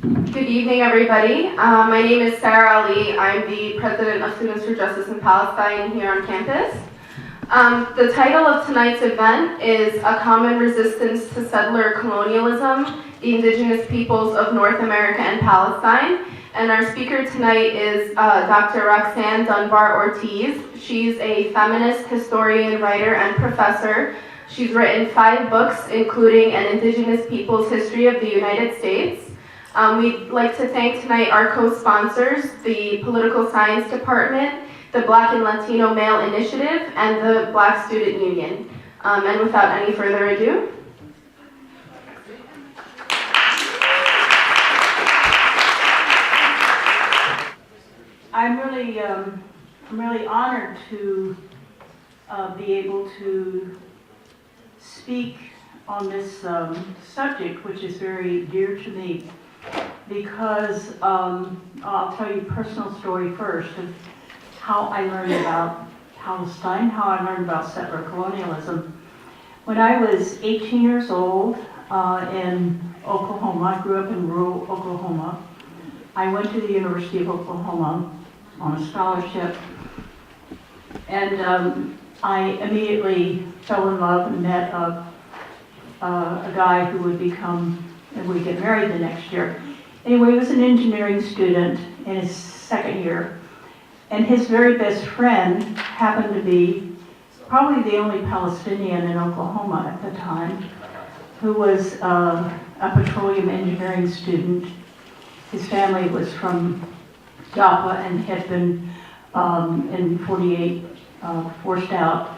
Good evening, everybody. My name is Sarah Ali. I'm the president of Students for Justice in Palestine here on campus. The title of tonight's event is A Common Resistance to Settler Colonialism, the Indigenous Peoples of North America and Palestine. And our speaker tonight is Dr. Roxanne Dunbar Ortiz. She's a feminist, historian, writer, and professor. She's written 5 books, including An Indigenous Peoples History of the United States. We'd like to thank tonight our co-sponsors, the Political Science Department, the Black and Latino Male Initiative, and the Black Student Union. And without any further ado, I'm really honored to be able to speak on this subject, which is very dear to me, because I'll tell you a personal story first of how I learned about Palestine, how I learned about settler colonialism. When I was 18 years old in Oklahoma, I grew up in rural Oklahoma. I went to the University of Oklahoma on a scholarship, and I immediately fell in love and met a guy who would become, and we'd get married the next year. Anyway, he was an engineering student in his second year, and his very best friend happened to be probably the only Palestinian in Oklahoma at the time, who was a petroleum engineering student. His family was from Jaffa and had been in 48 forced out,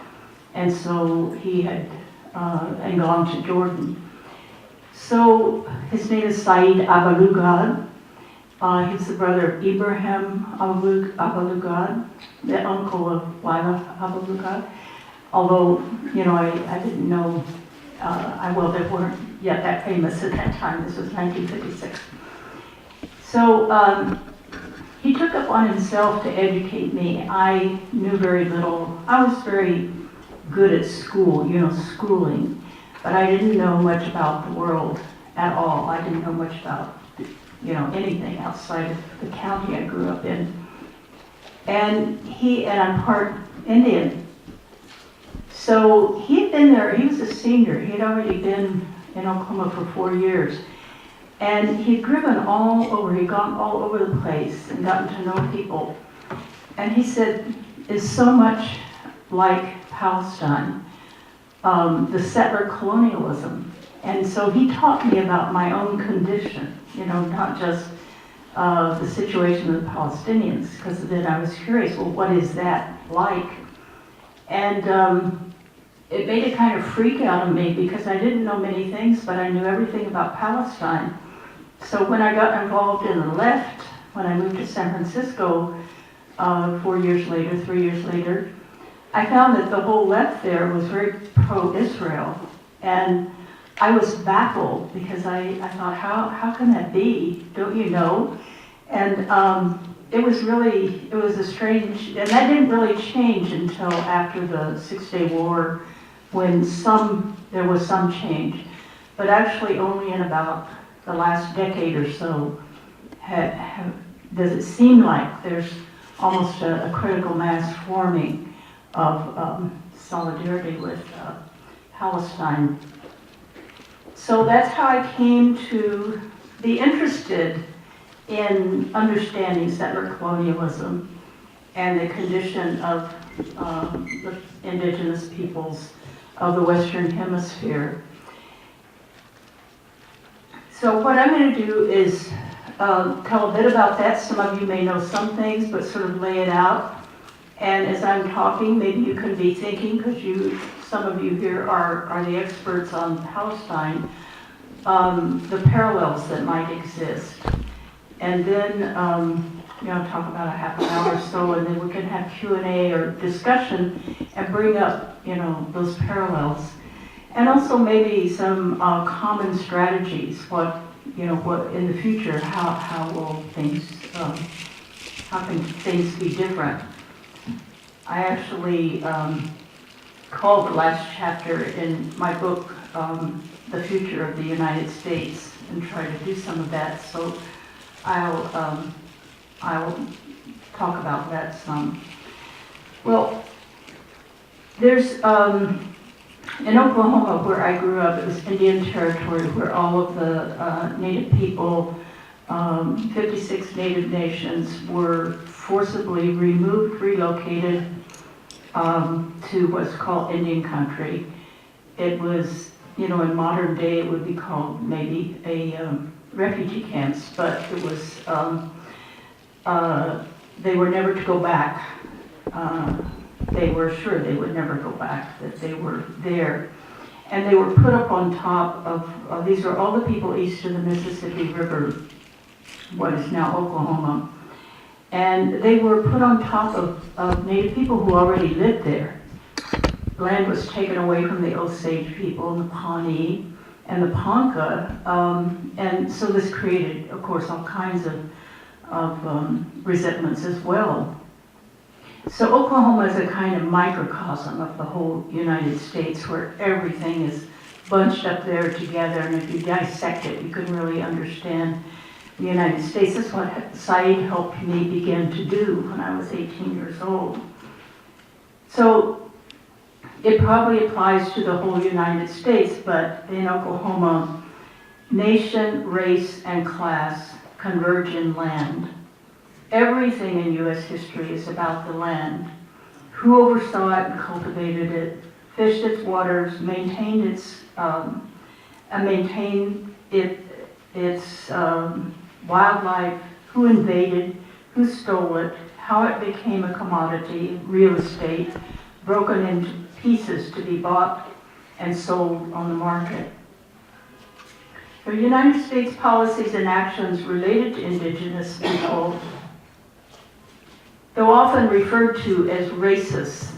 and so he had and gone to Jordan. So his name is Said Abalugad. He's the brother of Ibrahim Abalugad, the uncle of Lila Abalugad. Although, you know, I didn't know, well, they weren't yet that famous at that time. This was 1956. So he took up on himself to educate me. I knew very little. I was very good at school, you know, schooling, but I didn't know much about the world at all. I didn't know much about, you know, anything outside of the county I grew up in. And I'm part Indian. So he had been there, he was a senior. He had already been in Oklahoma for 4 years. And he'd driven all over, he'd gone all over the place and gotten to know people. And he said, it's so much like Palestine, the settler colonialism. And so he taught me about my own condition, you know, not just the situation of the Palestinians, because then I was curious, well, what is that like? And it made a kind of freak out of me because I didn't know many things, but I knew everything about Palestine. So when I got involved in the left, when I moved to San Francisco 3 years later, I found that the whole left there was very pro-Israel. And I was baffled because I thought, how can that be? Don't you know? And it was a strange, and that didn't really change until after the 6-Day War, when there was some change. But actually only in about the last decade or so does it seem like there's almost a critical mass forming of solidarity with Palestine. So that's how I came to be interested in understanding settler colonialism and the condition of the indigenous peoples of the Western Hemisphere. So what I'm going to do is tell a bit about that. Some of you may know some things, but sort of lay it out. And as I'm talking, maybe you can be thinking, because some of you here are the experts on Palestine, the parallels that might exist. And then, talk about a half an hour or so, and then we can have Q&A or discussion and bring up, those parallels. And also maybe some common strategies, what in the future, how can things be different? I actually called the last chapter in my book, The Future of the United States, and try to do some of that. So I'll talk about that some. Well, there's, in Oklahoma, where I grew up, it was Indian territory where all of the Native people, 56 Native nations, were forcibly removed, relocated to what's called Indian country. It was, in modern day, it would be called maybe a refugee camps, but it was, they were never to go back. They were sure they would never go back, that they were there. And they were put up on top of, these are all the people east of the Mississippi River, what is now Oklahoma. And they were put on top of Native people who already lived there. Land was taken away from the Osage people, the Pawnee and the Ponca. And so this created, of course, all kinds of resentments as well. So Oklahoma is a kind of microcosm of the whole United States where everything is bunched up there together, and if you dissect it, you can really understand the United States. That's what Said helped me begin to do when I was 18 years old. So it probably applies to the whole United States, but in Oklahoma, nation, race, and class converge in land. Everything in U.S. history is about the land. Who oversaw it and cultivated it, fished its waters, maintained its wildlife, who invaded, who stole it, how it became a commodity, real estate, broken into pieces to be bought and sold on the market. The United States policies and actions related to indigenous people, though often referred to as racist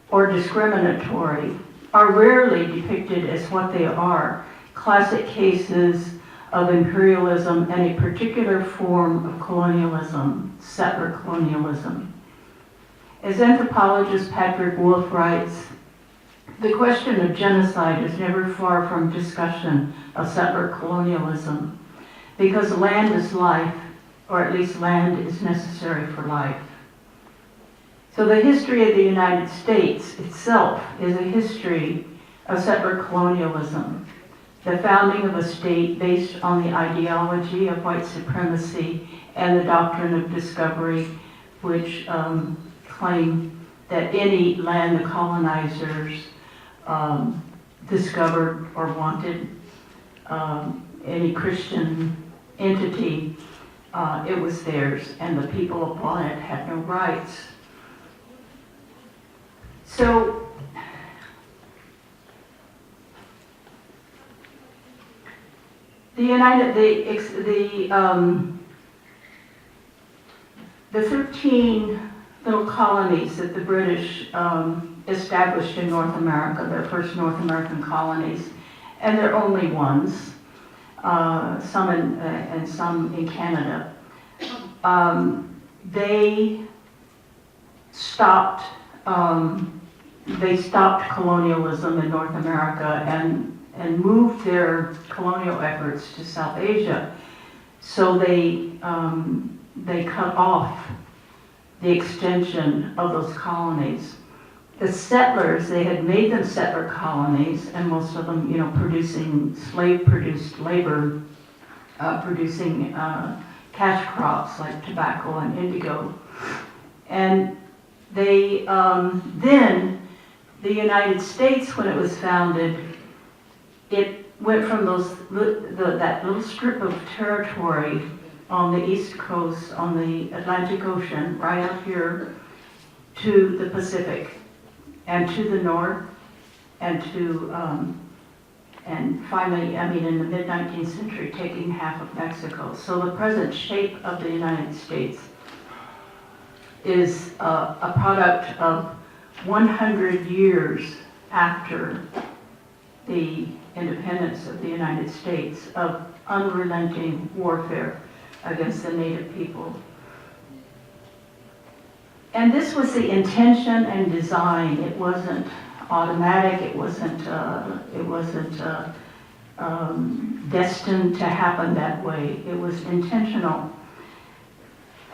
or discriminatory, are rarely depicted as what they are, classic cases of imperialism and a particular form of colonialism, settler colonialism. As anthropologist Patrick Wolf writes, the question of genocide is never far from discussion of settler colonialism, because land is life, or at least land is necessary for life. So the history of the United States itself is a history of settler colonialism, the founding of a state based on the ideology of white supremacy and the doctrine of discovery, which claim that any land the colonizers discovered or wanted, any Christian entity, it was theirs, and the people upon it had no rights. So, the 13 little colonies that the British established in North America, their first North American colonies, and they're only ones, some in Canada. They stopped colonialism in North America and moved their colonial efforts to South Asia. So they cut off the extension of those colonies. The settlers, they had made them settler colonies, and most of them, producing slave-produced labor, producing cash crops like tobacco and indigo. And they, then the United States, when it was founded, it went from that little strip of territory on the East Coast, on the Atlantic Ocean, right up here, to the Pacific, and to the north, and to, and finally, in the mid-19th century, taking half of Mexico. So the present shape of the United States is a product of 100 years after the independence of the United States, of unrelenting warfare against the Native people. And this was the intention and design. It wasn't automatic. It wasn't destined to happen that way. It was intentional.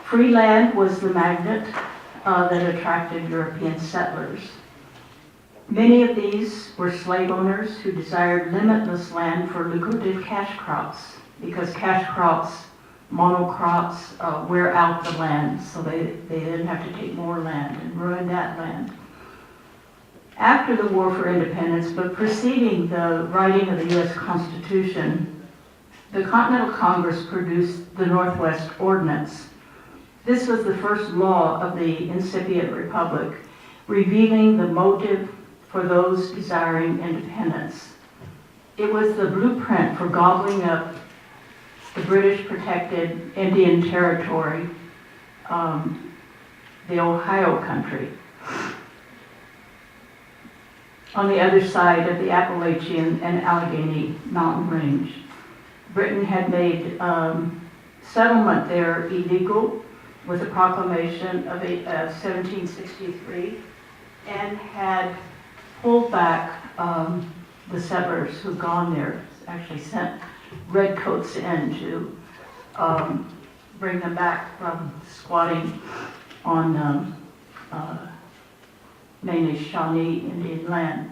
Free land was the magnet that attracted European settlers. Many of these were slave owners who desired limitless land for lucrative cash crops, because cash crops, monocrops, wear out the land, so they didn't have to take more land and ruin that land. After the War for Independence, but preceding the writing of the U.S. Constitution, the Continental Congress produced the Northwest Ordinance. This was the first law of the incipient republic, revealing the motive for those desiring independence. It was the blueprint for gobbling up the British-protected Indian Territory, the Ohio country, on the other side of the Appalachian and Allegheny mountain range. Britain had made settlement there illegal with the proclamation of 1763, and had pulled back the settlers who'd gone there, actually sent redcoats in to bring them back from squatting on mainly Shawnee Indian land.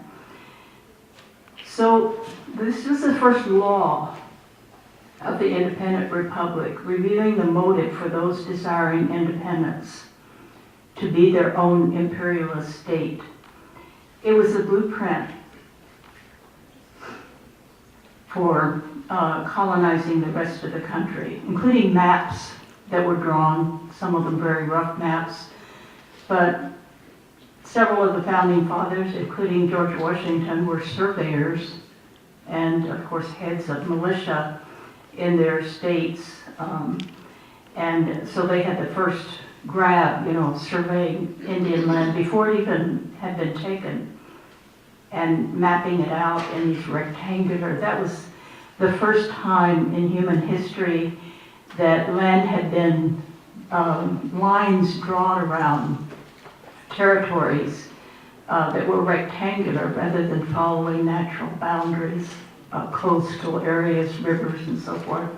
So this was the first law of the independent republic, revealing the motive for those desiring independence to be their own imperialist state. It was the blueprint for colonizing the rest of the country, including maps that were drawn, some of them very rough maps, but several of the founding fathers, including George Washington, were surveyors and, of course, heads of militia in their states. And so they had the first grab, surveying Indian land before it even had been taken and mapping it out in these rectangular. That was the first time in human history that land had been lines drawn around territories that were rectangular rather than following natural boundaries, coastal areas, rivers, and so forth.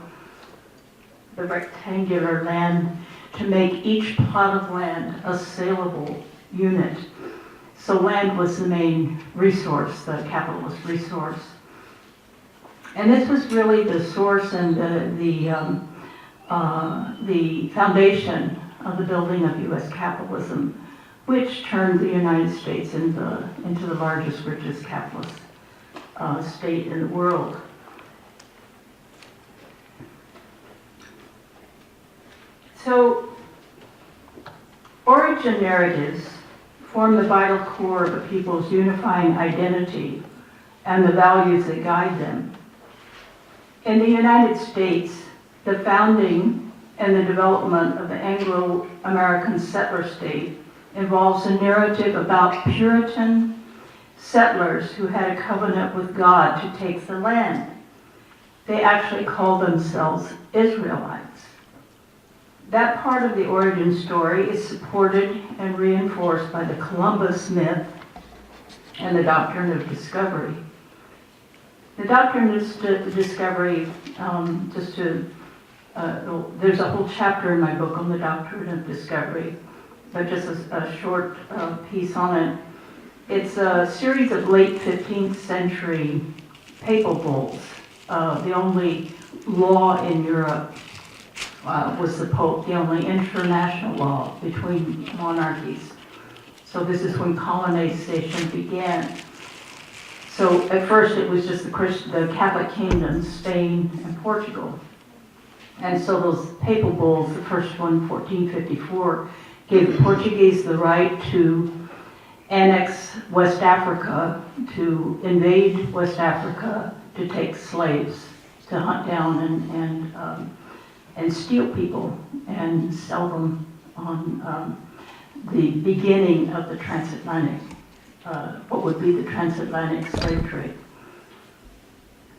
The rectangular land to make each plot of land a saleable unit. So land was the main resource, the capitalist resource. And this was really the source and the foundation of the building of U.S. capitalism, which turned the United States into the largest, richest capitalist state in the world. So, origin narratives form the vital core of a people's unifying identity and the values that guide them. In the United States, the founding and the development of the Anglo-American settler state involves a narrative about Puritan settlers who had a covenant with God to take the land. They actually called themselves Israelites. That part of the origin story is supported and reinforced by the Columbus myth and the doctrine of discovery. The doctrine of discovery, there's a whole chapter in my book on the doctrine of discovery, but just a short piece on it. It's a series of late 15th century papal bulls. The only law in Europe was the Pope, the only international law between monarchies. So this is when colonization began. So at first it was just the Catholic kingdoms, Spain and Portugal. And so those papal bulls, the first one, 1454, gave the Portuguese the right to annex West Africa, to invade West Africa, to take slaves, to hunt down and steal people and sell them on the beginning of the transatlantic, what would be the transatlantic slave trade.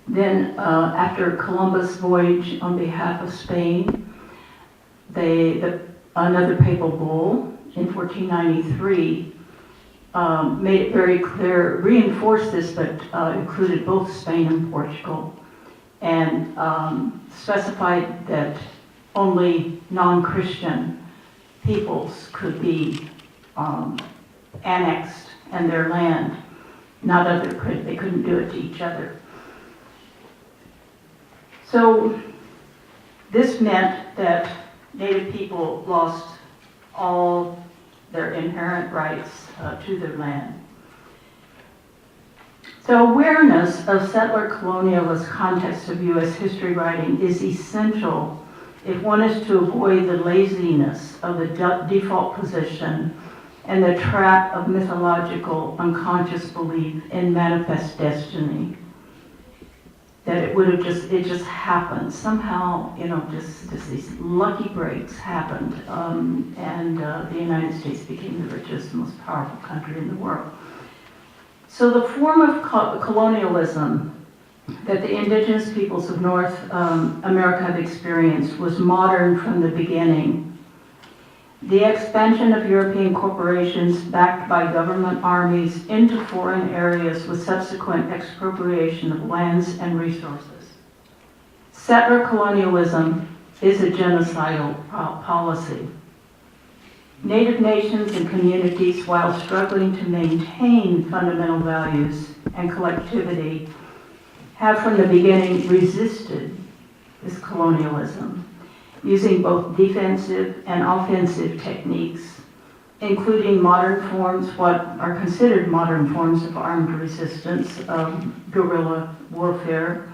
Then after Columbus' voyage on behalf of Spain, another papal bull in 1493 made it very clear, reinforced this, but included both Spain and Portugal, and specified that only non-Christian peoples could be annexed and their land. They couldn't do it to each other. So this meant that Native people lost all their inherent rights to their land. So awareness of settler colonialist context of U.S. history writing is essential if one is to avoid the laziness of the default position and the trap of mythological unconscious belief in manifest destiny. That it just happened. Somehow, just these lucky breaks happened, and the United States became the richest, most powerful country in the world. So the form of colonialism that the indigenous peoples of North America have experienced was modern from the beginning. The expansion of European corporations backed by government armies into foreign areas with subsequent expropriation of lands and resources. Settler colonialism is a genocidal policy. Native nations and communities, while struggling to maintain fundamental values and collectivity, have from the beginning resisted this colonialism, using both defensive and offensive techniques, including modern forms, what are considered modern forms of armed resistance, guerrilla warfare,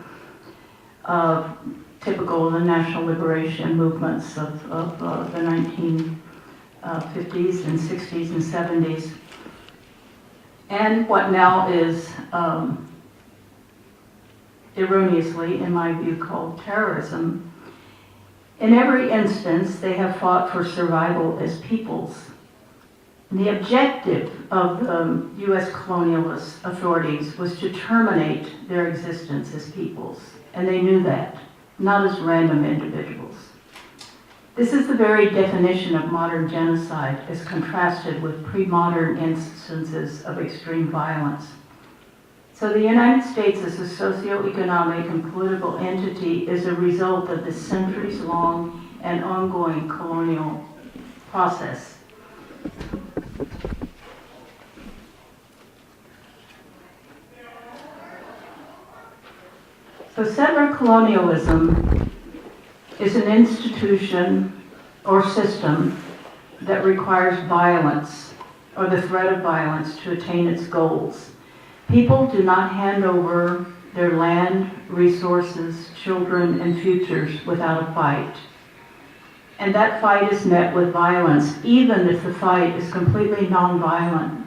typical of the national liberation movements of the 1950s and 60s and 70s, and what now is erroneously, in my view, called terrorism. In every instance, they have fought for survival as peoples. And the objective of the U.S. colonialist authorities was to terminate their existence as peoples, and they knew that, not as random individuals. This is the very definition of modern genocide as contrasted with pre-modern instances of extreme violence. So the United States as a socio-economic and political entity is a result of the centuries-long and ongoing colonial process. So settler colonialism is an institution or system that requires violence or the threat of violence to attain its goals. People do not hand over their land, resources, children, and futures without a fight. And that fight is met with violence, even if the fight is completely nonviolent.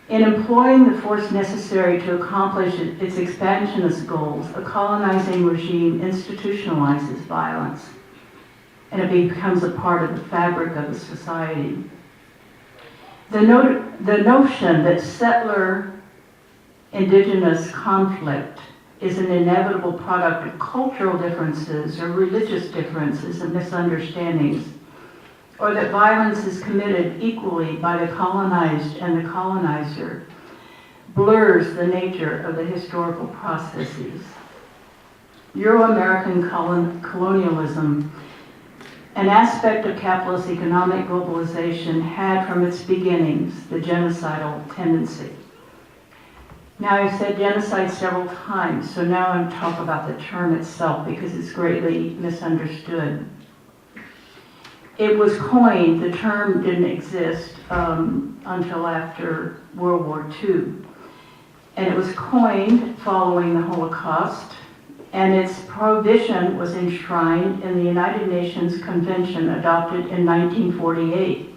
In employing the force necessary to accomplish its expansionist goals, a colonizing regime institutionalizes violence, and it becomes a part of the fabric of the society. The notion that settler indigenous conflict is an inevitable product of cultural differences or religious differences and misunderstandings, or that violence is committed equally by the colonized and the colonizer, blurs the nature of the historical processes. Euro-American colonialism, an aspect of capitalist economic globalization, had from its beginnings the genocidal tendency. Now, I've said genocide several times, so now I'm talking about the term itself because it's greatly misunderstood. It was coined, the term didn't exist until after World War II. And it was coined following the Holocaust, and its prohibition was enshrined in the United Nations Convention adopted in 1948.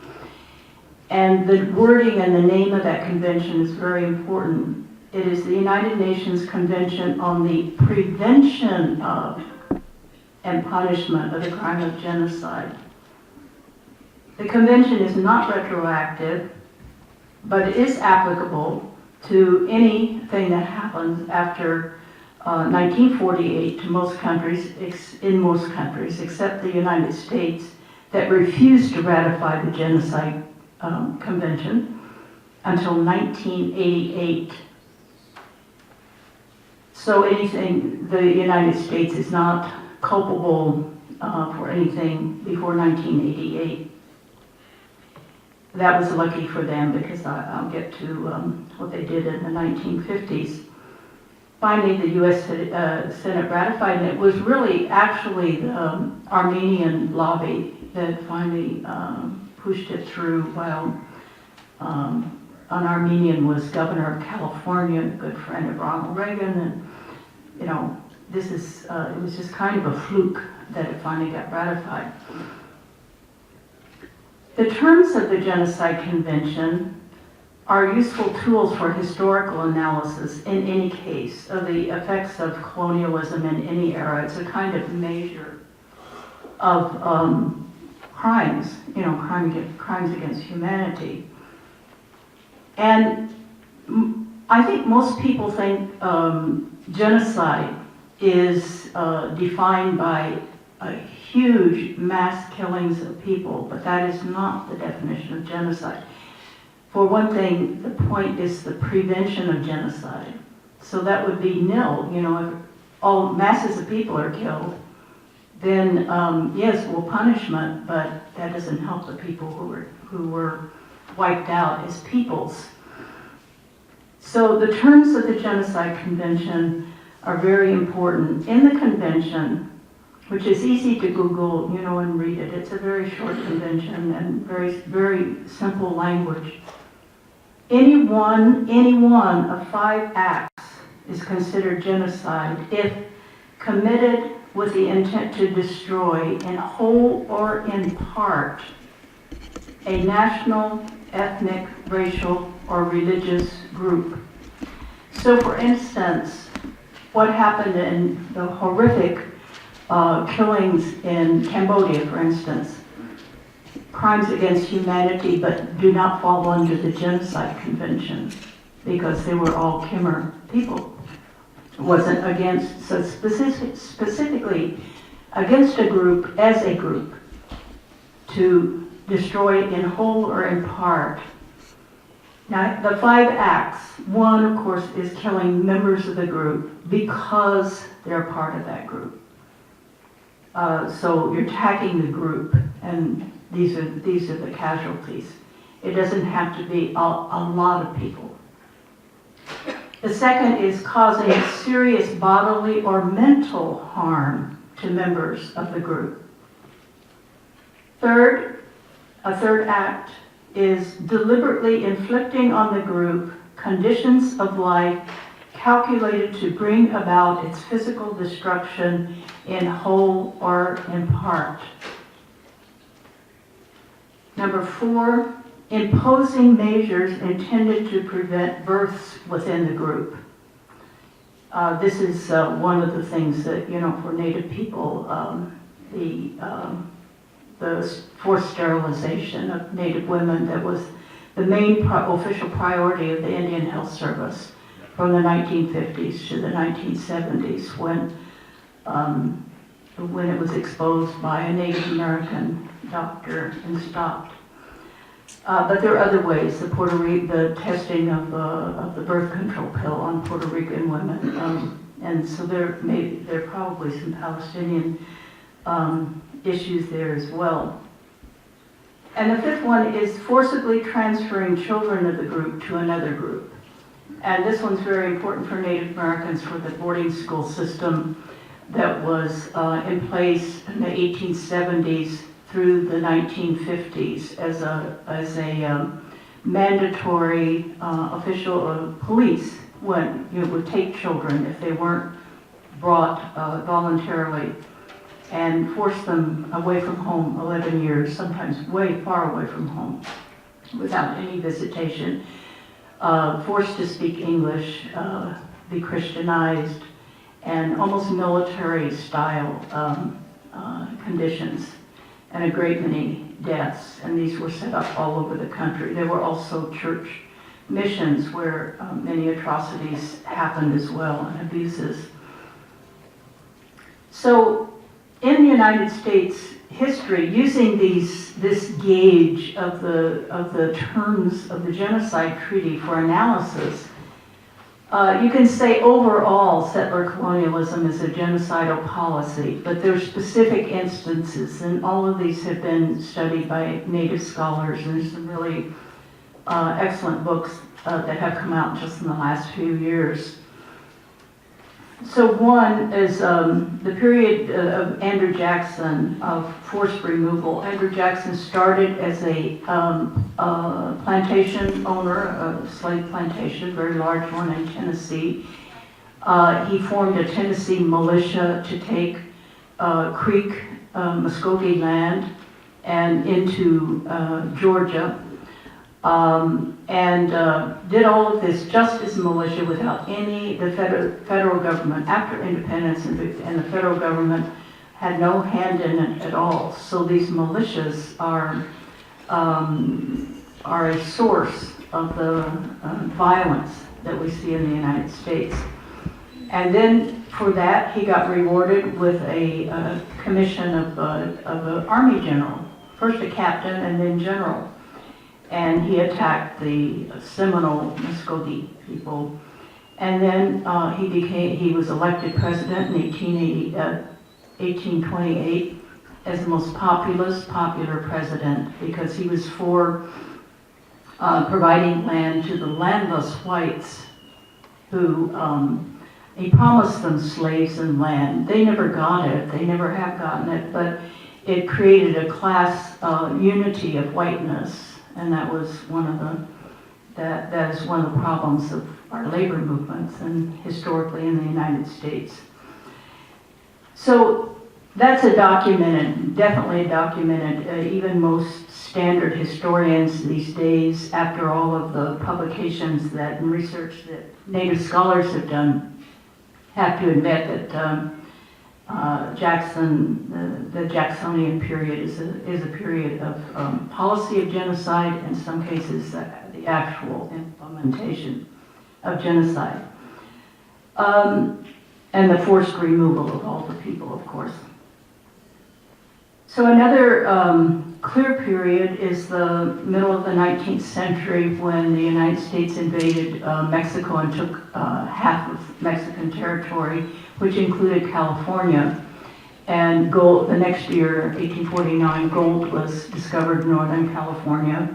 And the wording and the name of that convention is very important. It is the United Nations Convention on the Prevention of and Punishment of the Crime of Genocide. The convention is not retroactive, but it is applicable to anything that happens after 1948 to most countries, in most countries, except the United States, that refused to ratify the Genocide Convention until 1988. So anything, the United States is not culpable for anything before 1988. That was lucky for them because I'll get to what they did in the 1950s. Finally, the U.S. Senate ratified, and it was really actually the Armenian lobby that finally pushed it through, while an Armenian was governor of California, a good friend of Ronald Reagan, and you know, this is it was just kind of a fluke that it finally got ratified. The terms of the Genocide Convention are useful tools for historical analysis in any case of the effects of colonialism in any era. It's a kind of measure of crimes, you know, crimes against humanity. And I think most people think genocide is defined by a huge mass killings of people, but that is not the definition of genocide. For one thing, the point is the prevention of genocide. So that would be nil, you know, if all masses of people are killed, then yes, well, punishment, but that doesn't help the people who were wiped out as peoples. So the terms of the Genocide Convention are very important. In the convention, which is easy to Google, you know, and read it. It's a very short convention and very, very simple language. Any one of 5 acts is considered genocide if committed with the intent to destroy in whole or in part a national, ethnic, racial, or religious group. So for instance, what happened in the horrific killings in Cambodia, for instance, crimes against humanity, but do not fall under the Genocide Convention because they were all Khmer people. It wasn't against, so specifically against a group as a group to destroy in whole or in part. Now, the 5 acts, one, of course, is killing members of the group because they're part of that group. So you're attacking the group, and these are the casualties. It doesn't have to be a lot of people. The second is causing serious bodily or mental harm to members of the group. Third, a third act is deliberately inflicting on the group conditions of life calculated to bring about its physical destruction in whole or in part. Number 4, imposing measures intended to prevent births within the group. This is one of the things that, you know, for Native people, the forced sterilization of Native women, that was the main official priority of the Indian Health Service from the 1950s to the 1970s when it was exposed by a Native American doctor and stopped. But there are other ways. The testing of the birth control pill on Puerto Rican women, and so there are probably some Palestinian issues there as well. And the 5th one is forcibly transferring children of the group to another group. And this one's very important for Native Americans, for the boarding school system that was in place in the 1870s through the 1950s as a mandatory official police would take children if they weren't brought voluntarily and force them away from home 11 years, sometimes way far away from home, without any visitation, forced to speak English, be Christianized, and almost military style conditions, and a great many deaths. And these were set up all over the country. There were also church missions where many atrocities happened as well, and abuses. So in the United States history, using this gauge of the terms of the Genocide Treaty for analysis, You can say overall settler colonialism is a genocidal policy, but there are specific instances, and all of these have been studied by Native scholars, and there's some really excellent books that have come out just in the last few years. So one is the period of Andrew Jackson of forced removal. Andrew Jackson started as a plantation owner, a slave plantation, a very large one in Tennessee. He formed a Tennessee militia to take Creek, Muskogee land and into Georgia. Did all of this just as a militia without the federal government after independence, and the federal government had no hand in it at all. So these militias are a source of the violence that we see in the United States. And then for that, he got rewarded with a commission of an army general, first a captain and then general. And he attacked the Seminole Muskogee people. And then he was elected president in 1828 as the most popular president, because he was for providing land to the landless whites who, he promised them slaves and land. They never got it, they never have gotten it, but it created a class unity of whiteness. And that was one of that is one of the problems of our labor movements and historically in the United States. So that's definitely documented. Even most standard historians these days, after all of the publications and research that Native scholars have done, have to admit that the Jacksonian period is a period of policy of genocide, in some cases the actual implementation of genocide, and the forced removal of all the people, of course. So another clear period is the middle of the 19th century, when the United States invaded Mexico and took half of Mexican territory, which included California. And gold, the next year, 1849, gold was discovered in Northern California.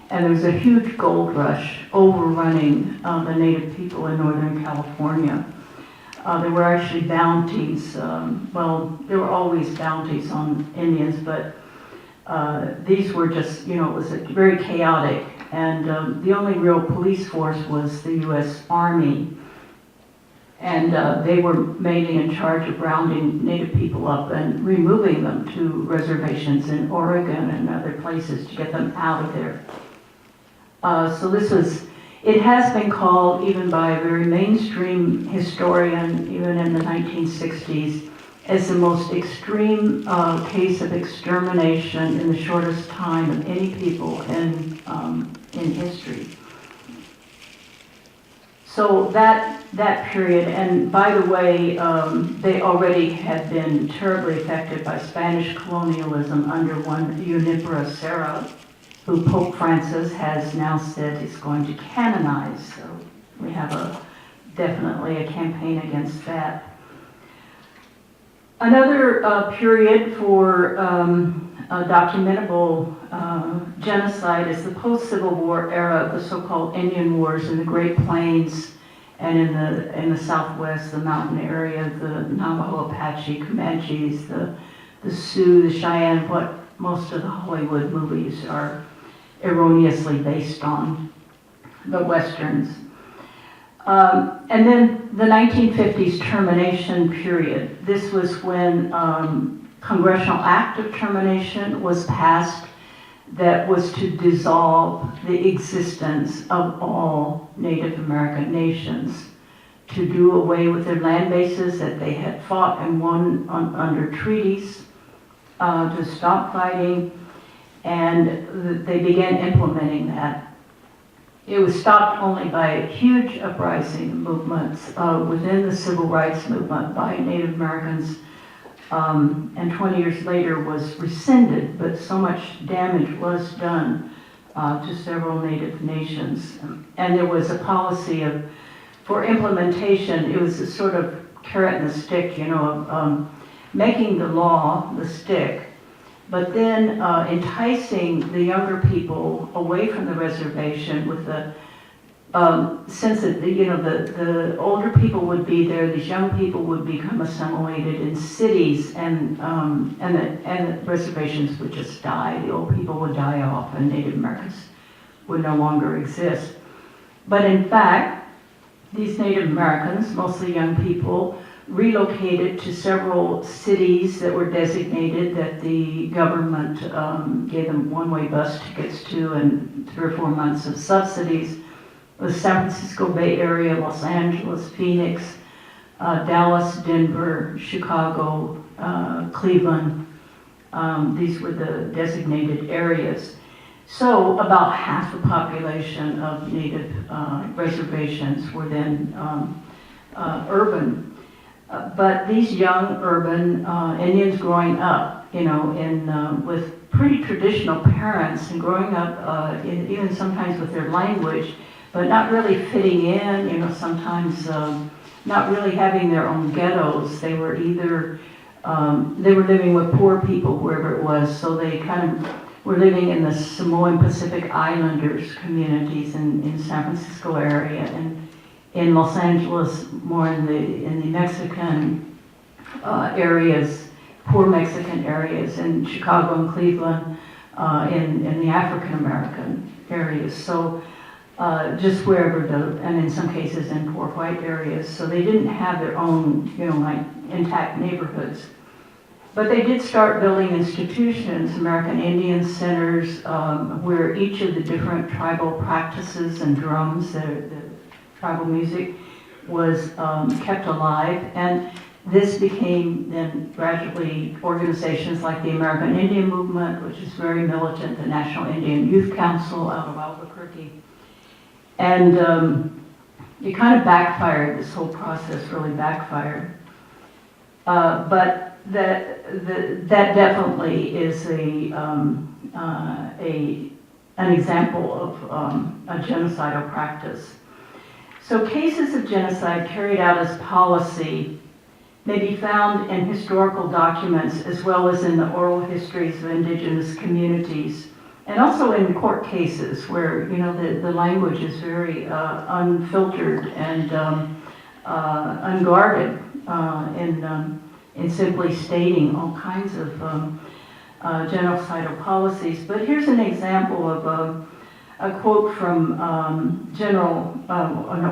And there was a huge gold rush overrunning the native people in Northern California. There were actually bounties. There were always bounties on Indians, but these were just, it was very chaotic. And the only real police force was the U.S. Army. And they were mainly in charge of rounding Native people up and removing them to reservations in Oregon and other places to get them out of there. It has been called, even by a very mainstream historian, even in the 1960s, as the most extreme case of extermination in the shortest time of any people in history. So that period, and by the way, they already had been terribly affected by Spanish colonialism under one Junipero Serra, who Pope Francis has now said is going to canonize. So we have definitely a campaign against that. Another period for documentable genocide is the post-Civil War era of the so-called Indian Wars in the Great Plains and in the Southwest, the mountain area, the Navajo, Apache, Comanches, the Sioux, the Cheyenne, what most of the Hollywood movies are erroneously based on, the Westerns. And then the 1950s termination period. This was when Congressional Act of Termination was passed that was to dissolve the existence of all Native American nations, to do away with their land bases that they had fought and won under treaties, to stop fighting, and they began implementing that. It was stopped only by huge uprising movements within the civil rights movement by Native Americans, and 20 years later was rescinded, but so much damage was done to several Native nations. And there was a policy of for implementation, it was a sort of carrot and the stick, of making the law the stick, but then enticing the younger people away from the reservation with the sense that the older people would be there, these young people would become assimilated in cities, and the reservations would just die. The old people would die off, and Native Americans would no longer exist. But in fact, these Native Americans, mostly young people, relocated to several cities that were designated that the government gave them one-way bus tickets to and 3 or 4 months of subsidies. It was San Francisco Bay Area, Los Angeles, Phoenix, Dallas, Denver, Chicago, Cleveland. These were the designated areas. So about half the population of Native reservations were then urban. But these young urban Indians growing up, with pretty traditional parents and growing up even sometimes with their language, but not really fitting in, sometimes not really having their own ghettos. They were either, they were living with poor people wherever it was, so they kind of were living in the Samoan Pacific Islanders communities in San Francisco area, and in Los Angeles more in the Mexican areas, poor Mexican areas, in Chicago and Cleveland in the African American areas. So just wherever and in some cases in poor white areas. So they didn't have their own, like intact neighborhoods. But they did start building institutions, American Indian centers, where each of the different tribal practices and drums, the tribal music, was kept alive. And this became then gradually organizations like the American Indian Movement, which is very militant, the National Indian Youth Council out of Albuquerque. And it kind of backfired, this whole process really backfired. But that definitely is an example of a genocidal practice. So cases of genocide carried out as policy may be found in historical documents as well as in the oral histories of indigenous communities, and also in court cases where the language is very unfiltered and unguarded in simply stating all kinds of genocidal policies. But here's an example of a quote from an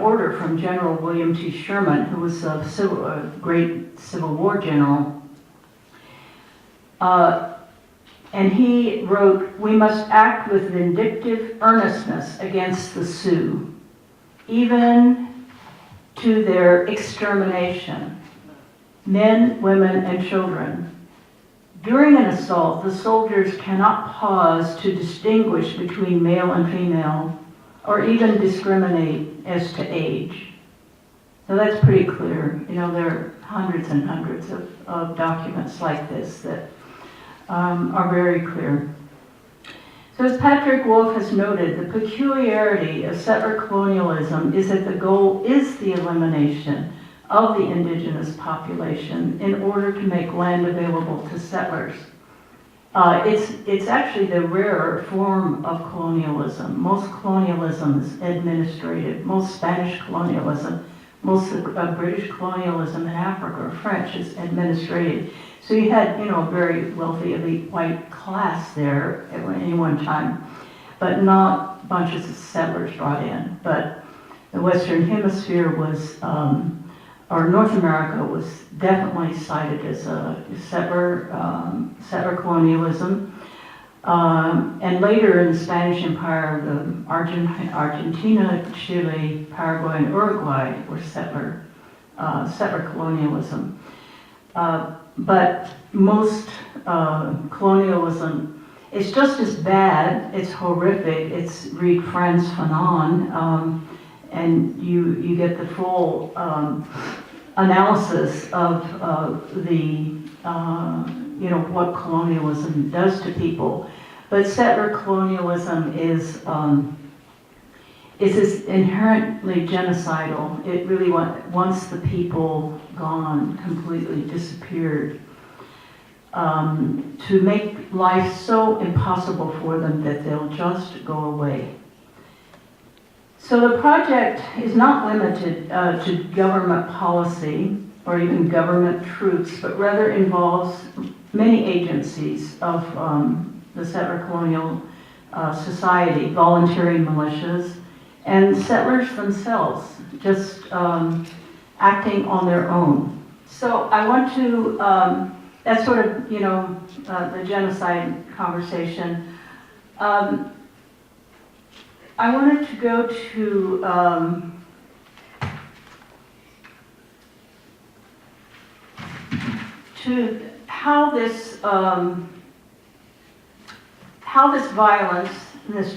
order from General William T. Sherman, who was a great Civil War general. And he wrote, "We must act with vindictive earnestness against the Sioux, even to their extermination, men, women, and children. During an assault, the soldiers cannot pause to distinguish between male and female, or even discriminate as to age." So that's pretty clear. There are hundreds and hundreds of documents like this that are very clear. So as Patrick Wolf has noted, the peculiarity of settler colonialism is that the goal is the elimination of the indigenous population in order to make land available to settlers. It's actually the rarer form of colonialism. Most colonialism is administrative. Most Spanish colonialism, most of British colonialism in Africa or French is administrative. So you had, a very wealthy elite white class there at any one time, but not bunches of settlers brought in. But the Western Hemisphere was, or North America was definitely cited as a settler colonialism. And later in the Spanish Empire, the Argentina, Chile, Paraguay, and Uruguay were settler colonialism. But most colonialism is just as bad. It's horrific. It's Reed Frantz Fanon, and you get the full analysis of the what colonialism does to people. But settler colonialism is inherently genocidal. It really wants the people gone, completely disappeared, to make life so impossible for them that they'll just go away. So the project is not limited to government policy or even government troops, but rather involves many agencies of the settler colonial society, voluntary militias, and settlers themselves, just acting on their own. So I want to, that's sort of, the genocide conversation. I wanted to go to how this violence, this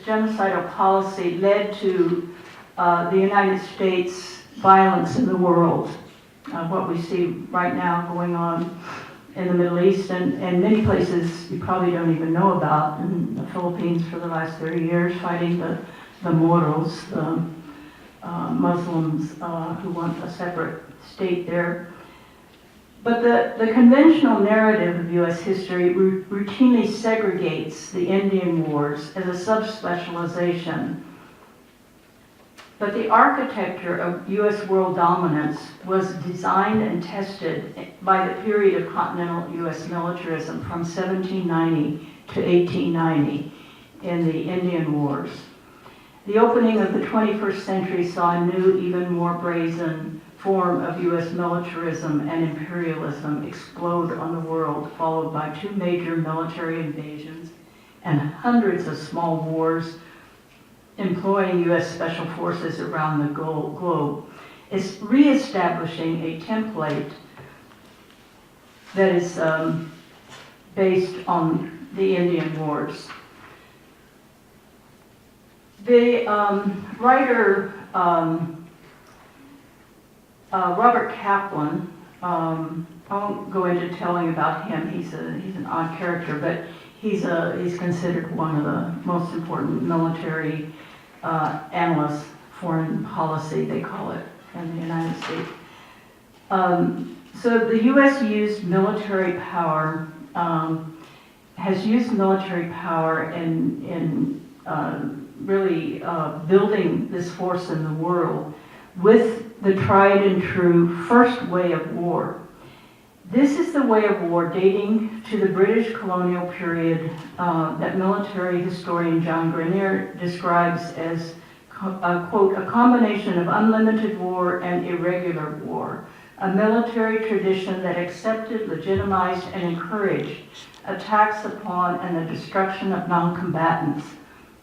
genocidal policy led to the United States violence in the world, what we see right now going on in the Middle East and many places you probably don't even know about. In the Philippines for the last 30 years, fighting the Moros, the Muslims who want a separate state there. But the conventional narrative of U.S. history routinely segregates the Indian Wars as a subspecialization. But the architecture of U.S. world dominance was designed and tested by the period of continental U.S. militarism from 1790 to 1890 in the Indian Wars. The opening of the 21st century saw a new, even more brazen form of U.S. militarism and imperialism explode on the world, followed by two major military invasions and hundreds of small wars employing U.S. special forces around the globe. It's reestablishing a template that is based on the Indian Wars. The writer Robert Kaplan, I won't go into telling about him. He's an odd character, but he's considered one of the most important military analysts, foreign policy they call it in the United States. So the U.S. used military power, has used military power in really building this force in the world with the tried and true first way of war. This is the way of war dating to the British colonial period that military historian John Grenier describes as, quote, a combination of unlimited war and irregular war, a military tradition that accepted, legitimized, and encouraged attacks upon and the destruction of non-combatants,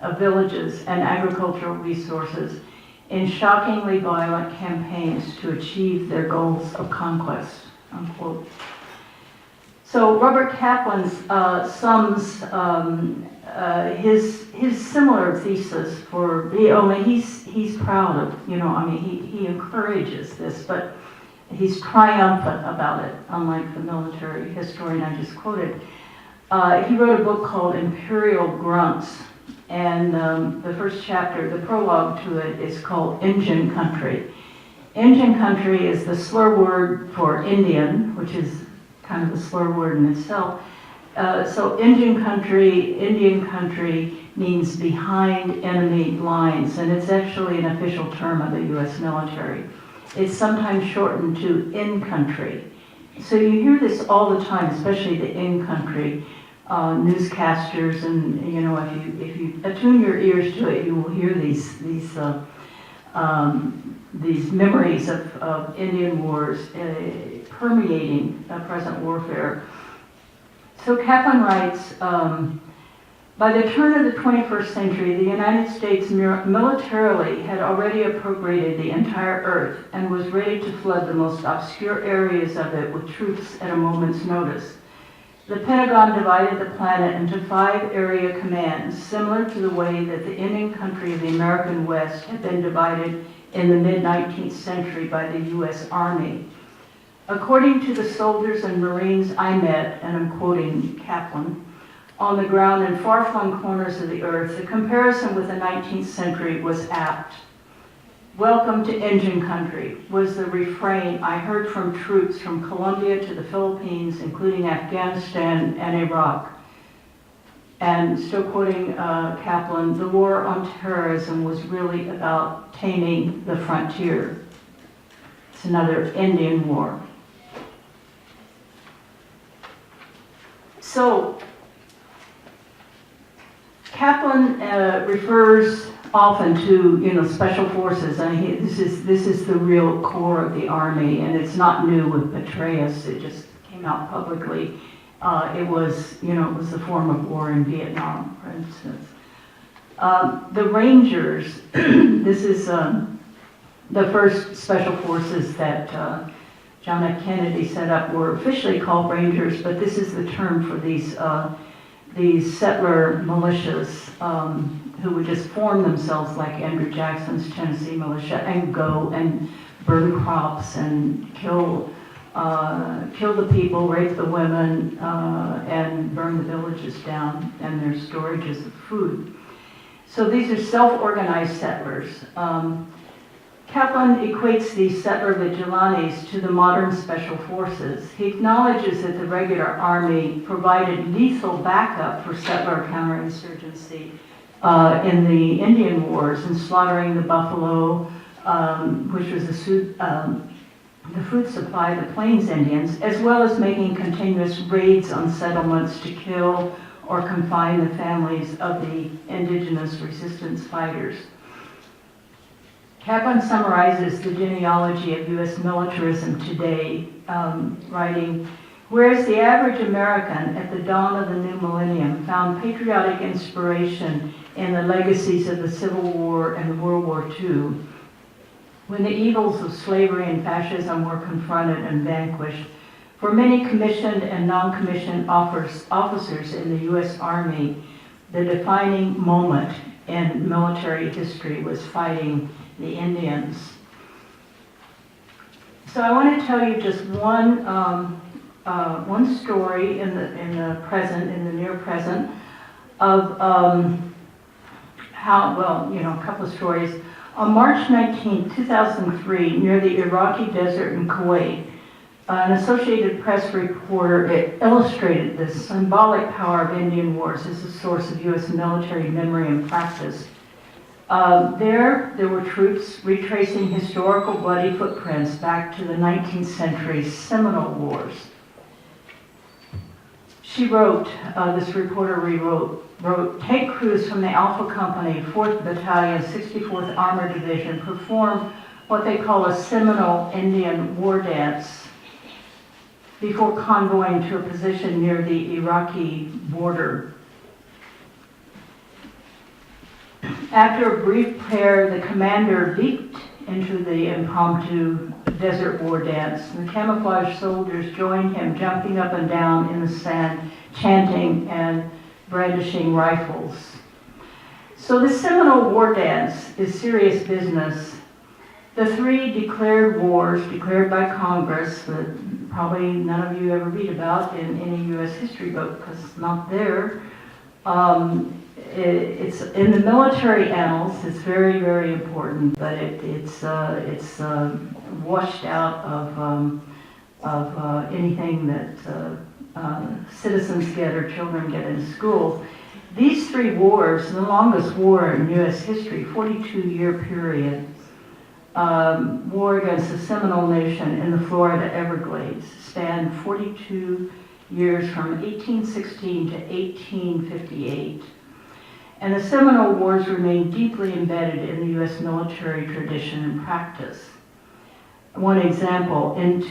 of villages and agricultural resources in shockingly violent campaigns to achieve their goals of conquest, unquote. So Robert Kaplan sums his similar thesis for he's proud of, he encourages this, but he's triumphant about it, unlike the military historian I just quoted. He wrote a book called Imperial Grunts, and the first chapter, the prologue to it, is called Indian Country. Indian country is the slur word for Indian, which is kind of a slur word in itself. So Indian country means behind enemy lines, and it's actually an official term of the U.S. military. It's sometimes shortened to in country. So you hear this all the time, especially the in country newscasters, and if you attune your ears to it, you will hear these memories of Indian wars permeating present warfare. So Kaplan writes, by the turn of the 21st century, the United States militarily had already appropriated the entire earth and was ready to flood the most obscure areas of it with troops at a moment's notice. The Pentagon divided the planet into 5 area commands, similar to the way that the Indian country of the American West had been divided in the mid-19th century by the U.S. Army. According to the soldiers and Marines I met, and I'm quoting Kaplan, on the ground in far-flung corners of the earth, the comparison with the 19th century was apt. "Welcome to engine country" was the refrain I heard from troops from Colombia to the Philippines, including Afghanistan and Iraq. And still quoting Kaplan, "The war on terrorism was really about taming the frontier." It's another Indian war. So, Kaplan refers often to special forces. I mean, this is the real core of the army, and it's not new with Petraeus. It just came out publicly. It was the form of war in Vietnam, for instance. The Rangers. This is the first special forces that John F. Kennedy set up. Were officially called Rangers, but this is the term for these settler militias who would just form themselves like Andrew Jackson's Tennessee militia and go and burn crops and kill the people, rape the women, and burn the villages down and their storages of food. So these are self-organized settlers. Kaplan equates these settler vigilantes to the modern special forces. He acknowledges that the regular army provided lethal backup for settler counterinsurgency in the Indian Wars and slaughtering the buffalo, which was the food supply of the Plains Indians, as well as making continuous raids on settlements to kill or confine the families of the indigenous resistance fighters. Kaplan summarizes the genealogy of U.S. militarism today, writing, "Whereas the average American at the dawn of the new millennium found patriotic inspiration in the legacies of the Civil War and World War II, when the evils of slavery and fascism were confronted and vanquished, for many commissioned and non-commissioned officers in the U.S. Army, the defining moment in military history was fighting the Indians." So I want to tell you just one story in the near present, of a couple of stories. On March 19, 2003, near the Iraqi desert in Kuwait, an Associated Press reporter illustrated the symbolic power of Indian wars as a source of U.S. military memory and practice. There were troops retracing historical bloody footprints back to the 19th century Seminole Wars. She wrote, this reporter wrote, "Tank crews from the Alpha Company, 4th Battalion, 64th Armored Division performed what they call a Seminole Indian war dance before convoying to a position near the Iraqi border. After a brief prayer, the commander leaped into the impromptu desert war dance. The camouflaged soldiers joined him, jumping up and down in the sand, chanting and brandishing rifles." So the Seminole war dance is serious business. The three declared wars, declared by Congress, that probably none of you ever read about in any U.S. history book because it's not there. It's in the military annals. It's very, very important, but it's washed out of anything that citizens get or children get in schools. These three wars, the longest war in U.S. history, 42-year period, war against the Seminole Nation in the Florida Everglades, spanned 42 years from 1816 to 1858. And the Seminole Wars remain deeply embedded in the U.S. military tradition and practice. One example, in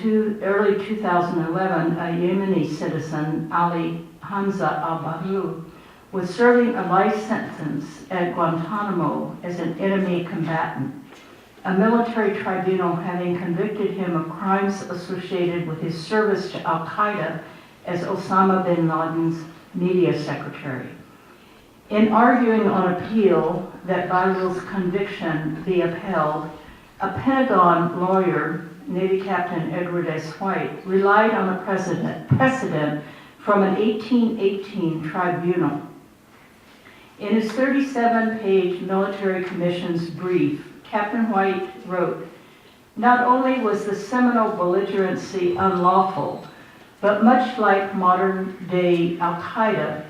early 2011, a Yemeni citizen, Ali Hamza al-Bahru, was serving a life sentence at Guantanamo as an enemy combatant, a military tribunal having convicted him of crimes associated with his service to al-Qaeda as Osama bin Laden's media secretary. In arguing on appeal that Bahru's conviction be upheld, a Pentagon lawyer, Navy Captain Edward S. White, relied on a precedent from an 1818 tribunal. In his 37-page military commission's brief, Captain White wrote, "Not only was the Seminole belligerency unlawful, but much like modern-day Al-Qaeda,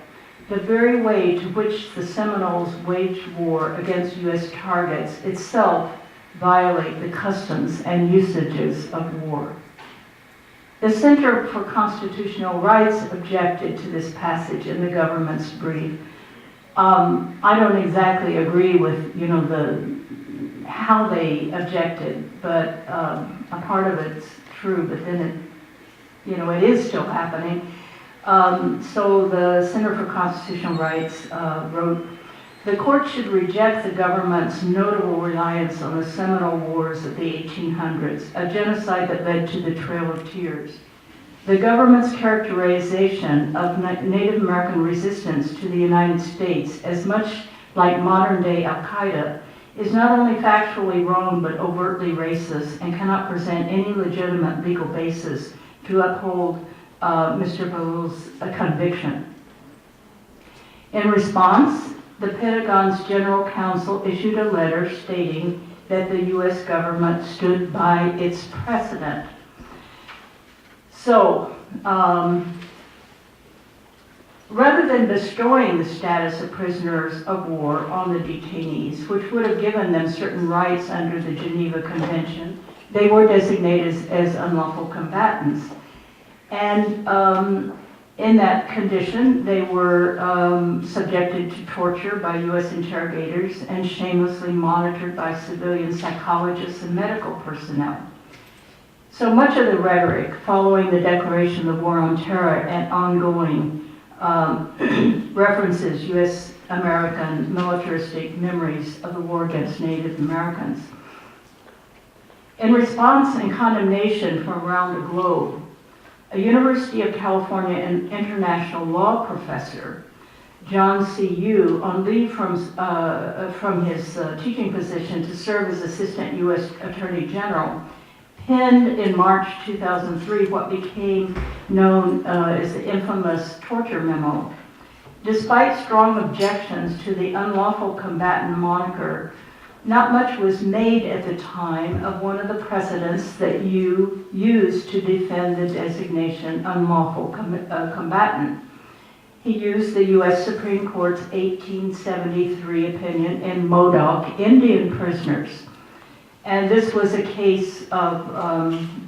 the very way to which the Seminoles waged war against U.S. targets itself violate the customs and usages of war." The Center for Constitutional Rights objected to this passage in the government's brief. I don't exactly agree with, how they objected, but a part of it's true, but then it is still happening. So the Center for Constitutional Rights wrote, "The court should reject the government's notable reliance on the Seminole Wars of the 1800s, a genocide that led to the Trail of Tears. The government's characterization of Native American resistance to the United States as much like modern-day Al-Qaeda is not only factually wrong but overtly racist and cannot present any legitimate legal basis to uphold Mr. Ball's conviction." In response, the Pentagon's General Counsel issued a letter stating that the U.S. government stood by its precedent. So, rather than bestowing the status of prisoners of war on the detainees, which would have given them certain rights under the Geneva Convention, they were designated as unlawful combatants. And in that condition, they were subjected to torture by U.S. interrogators and shamelessly monitored by civilian psychologists and medical personnel. So much of the rhetoric following the declaration of war on terror and ongoing references U.S. American militaristic memories of the war against Native Americans. In response and condemnation from around the globe, a University of California and international law professor, John C. Yu, on leave from his teaching position to serve as Assistant U.S. Attorney General, penned in March 2003 what became known as the infamous torture memo. Despite strong objections to the unlawful combatant moniker, not much was made at the time of one of the precedents that you used to defend the designation unlawful combatant. He used the U.S. Supreme Court's 1873 opinion in Modoc Indian prisoners. And this was a case of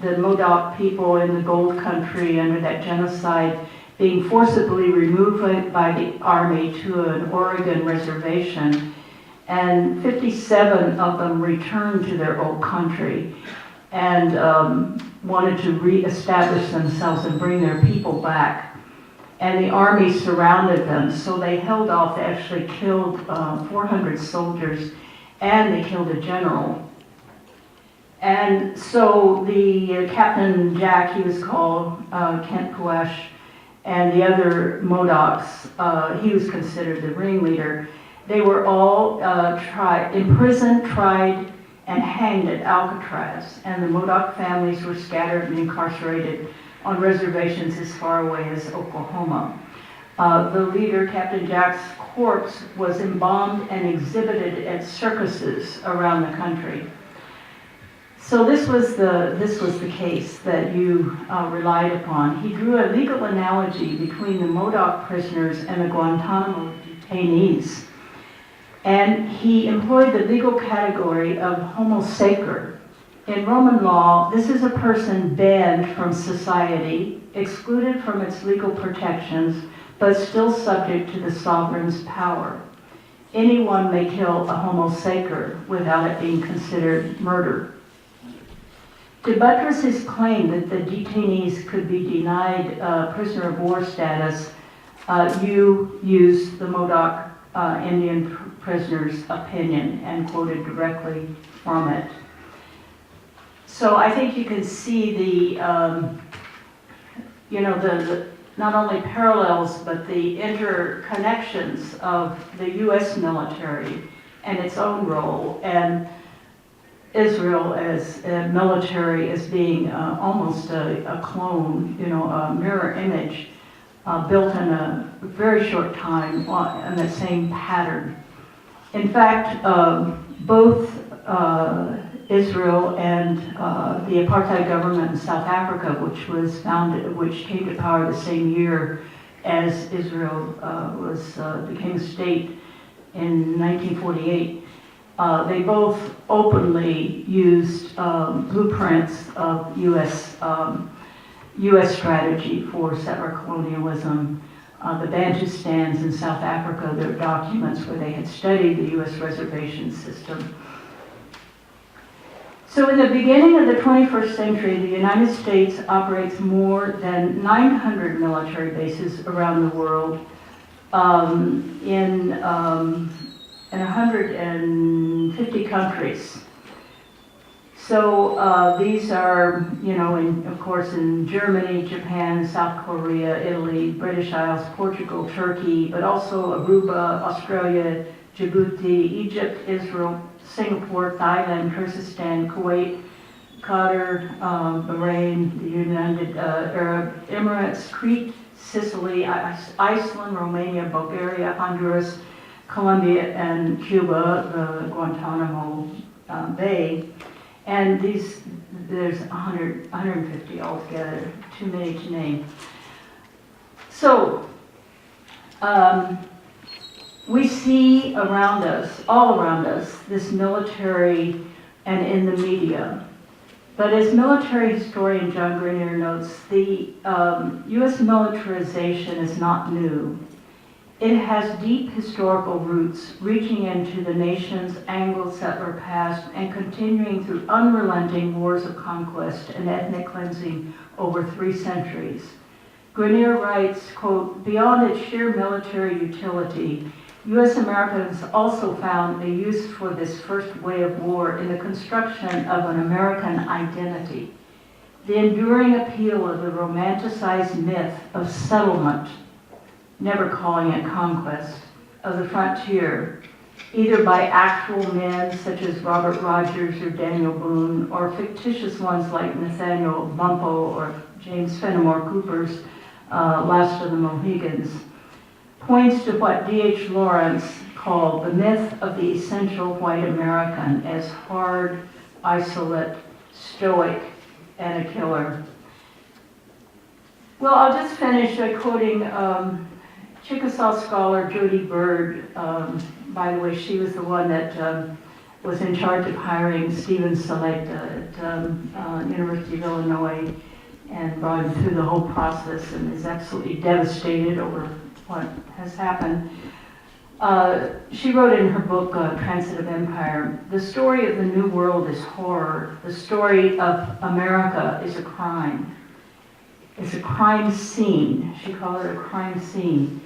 the Modoc people in the Gold Country under that genocide being forcibly removed by the Army to an Oregon reservation. And 57 of them returned to their old country and wanted to reestablish themselves and bring their people back. And the Army surrounded them, so they held off. They actually killed 400 soldiers, and they killed a general. And so the Captain Jack, he was called, Kent Puash, and the other Modocs, he was considered the ringleader. They were all imprisoned, tried, and hanged at Alcatraz. And the Modoc families were scattered and incarcerated on reservations as far away as Oklahoma. The leader, Captain Jack's corpse, was embalmed and exhibited at circuses around the country. So this was the case that you relied upon. He drew a legal analogy between the Modoc prisoners and the Guantanamo detainees. And he employed the legal category of homo sacer. In Roman law, this is a person banned from society, excluded from its legal protections, but still subject to the sovereign's power. Anyone may kill a homo sacer without it being considered murder. To buttress his claim that the detainees could be denied prisoner of war status, you used the Modoc Indian prisoner's opinion and quoted directly from it. So I think you can see the not only parallels but the interconnections of the U.S. military and its own role, and Israel as a military as being almost a clone, a mirror image built in a very short time on that same pattern. In fact, both Israel and the apartheid government in South Africa, which came to power the same year as Israel became a state in 1948, they both openly used blueprints of U.S. strategy for settler colonialism. The Bantustans in South Africa, there are documents where they had studied the U.S. reservation system. So in the beginning of the 21st century, the United States operates more than 900 military bases around the world in 150 countries. So these are, of course, in Germany, Japan, South Korea, Italy, British Isles, Portugal, Turkey, but also Aruba, Australia, Djibouti, Egypt, Israel, Singapore, Thailand, Kyrgyzstan, Kuwait, Qatar, Bahrain, the United Arab Emirates, Crete, Sicily, Iceland, Romania, Bulgaria, Honduras, Colombia, and Cuba, the Guantanamo Bay. And there's 150 altogether, too many to name. So, we see around us, all around us, this military and in the media. But as military historian John Grenier notes, the U.S. militarization is not new. It has deep historical roots reaching into the nation's Anglo-settler past and continuing through unrelenting wars of conquest and ethnic cleansing over 3 centuries. Grenier writes, quote, "Beyond its sheer military utility, U.S. Americans also found a use for this first way of war in the construction of an American identity. The enduring appeal of the romanticized myth of settlement, never calling it conquest, of the frontier, either by actual men such as Robert Rogers or Daniel Boone, or fictitious ones like Nathaniel Bumppo or James Fenimore Cooper's Last of the Mohegans, points to what D.H. Lawrence called the myth of the essential white American as hard, isolate, stoic, and a killer." Well, I'll just finish by quoting Chickasaw scholar Jody Bird. By the way, she was the one that was in charge of hiring Stephen Selecta at University of Illinois and brought him through the whole process and is absolutely devastated over what has happened. She wrote in her book, Transit of Empire, "The story of the New World is horror. The story of America is a crime. It's a crime scene." She called it a crime scene.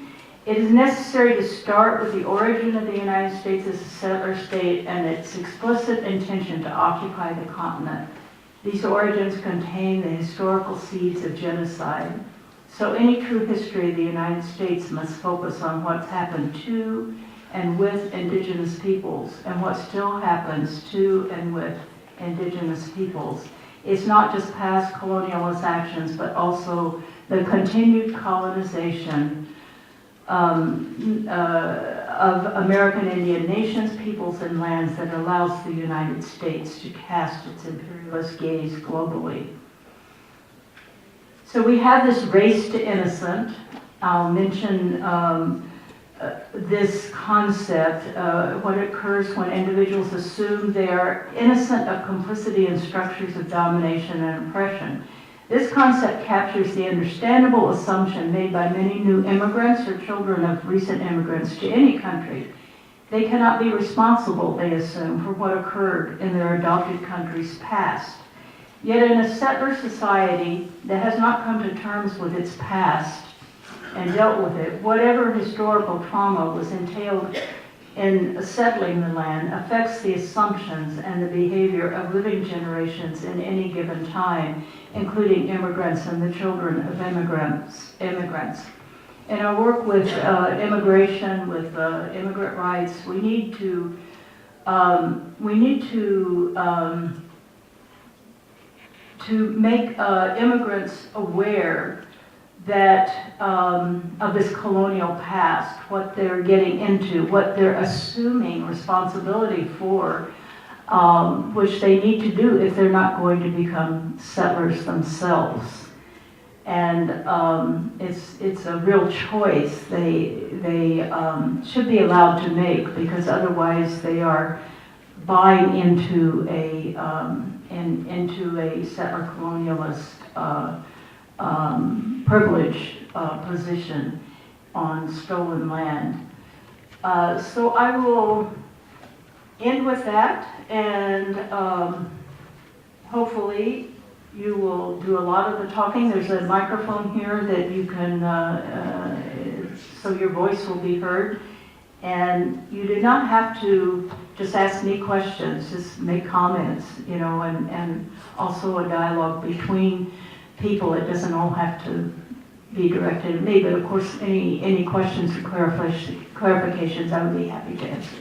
"It is necessary to start with the origin of the United States as a settler state and its explicit intention to occupy the continent. These origins contain the historical seeds of genocide. So any true history of the United States must focus on what's happened to and with indigenous peoples and what still happens to and with indigenous peoples. It's not just past colonialist actions, but also the continued colonization of American Indian nations, peoples, and lands that allows the United States to cast its imperialist gaze globally." So we have this race to innocent. I'll mention this concept, what occurs when individuals assume they are innocent of complicity in structures of domination and oppression. This concept captures the understandable assumption made by many new immigrants or children of recent immigrants to any country. They cannot be responsible, they assume, for what occurred in their adopted country's past. Yet in a settler society that has not come to terms with its past and dealt with it, whatever historical trauma was entailed in settling the land affects the assumptions and the behavior of living generations in any given time, including immigrants and the children of immigrants. In our work with immigration, with immigrant rights, we need to make immigrants aware that of this colonial past, what they're getting into, what they're assuming responsibility for, which they need to do if they're not going to become settlers themselves. And it's a real choice they should be allowed to make, because otherwise they are buying into a settler colonialist privilege position on stolen land. So I will end with that, and hopefully you will do a lot of the talking. There's a microphone here that you can, so your voice will be heard. And you do not have to just ask me questions, just make comments, you know, and also a dialogue between people. It doesn't all have to be directed at me, but of course any questions or clarifications I would be happy to answer.